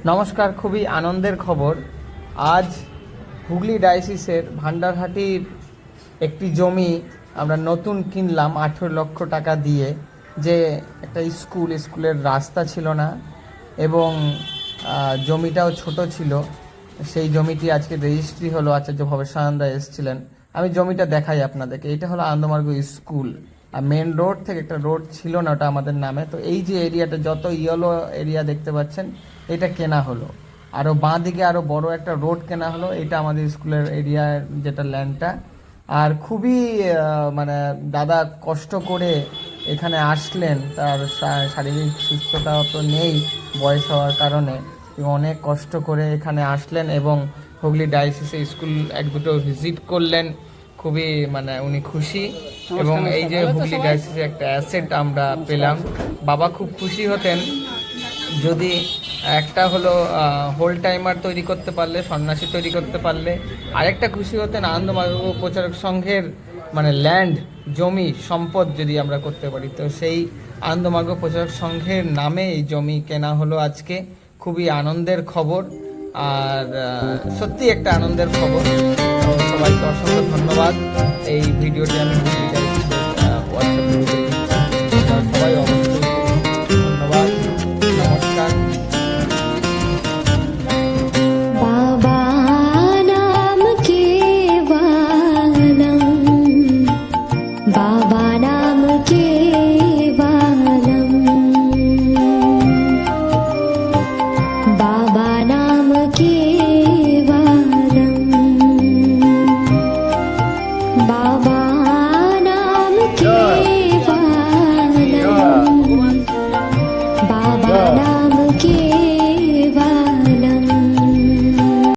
নমস্কার, খুবই আনন্দের খবর। আজ হুগলি ডায়াসিসের ভান্ডারহাটির একটি জমি আমরা নতুন কিনলাম 18 লক্ষ টাকা দিয়ে। যে একটা স্কুলের রাস্তা ছিল না এবং জমিটাও ছোট ছিল। সেই জমিটি আজকে রেজিস্ট্রি হলো, আচার্য ভবেশানন্দা এসেছিলেন। আমি জমিটা দেখাই আপনাদেরকে। এটা হলো আনন্দমার্গ স্কুল, আর মেন রোড থেকে একটা রোড ছিল না, ওটা আমাদের নামে। তো এই যে এরিয়াটা, যত ইয়েলো এরিয়া দেখতে পাচ্ছেন, এটা কেনা হলো। আরও বাঁ দিকে আরও বড় একটা রোড কেনা হলো। এটা আমাদের স্কুলের এরিয়া, যেটা ল্যান্ডটা। আর খুবই মানে দাদা কষ্ট করে এখানে আসলেন। তার শারীরিক সুস্থতা তো নেই বয়স হওয়ার কারণে, অনেক কষ্ট করে এখানে আসলেন এবং হুগলি ডায়াসিসে স্কুল এক দুটো ভিজিট করলেন। খুবই মানে উনি খুশি। এবং এই যে হুগলি ডায়াসিসে একটা অ্যাসেট আমরা পেলাম, বাবা খুব খুশি হতেন যদি একটা হলো হোল টাইমার তৈরি করতে পারলে, সন্ন্যাসী তৈরি করতে পারলে। আরেকটা খুশি হতেন আনন্দমার্গ প্রচারক সংঘের মানে ল্যান্ড, জমি, সম্পদ যদি আমরা করতে পারি। তো সেই আনন্দমার্গ প্রচারক সংঘের নামে এই জমি কেনা হলো আজকে। খুবই আনন্দের খবর, আর সত্যি একটা আনন্দের খবর। তো সবাইকে অসংখ্য ধন্যবাদ। এই ভিডিওটি আমি হোয়াটসঅ্যাপ গ্রুপে দিচ্ছি, সবাই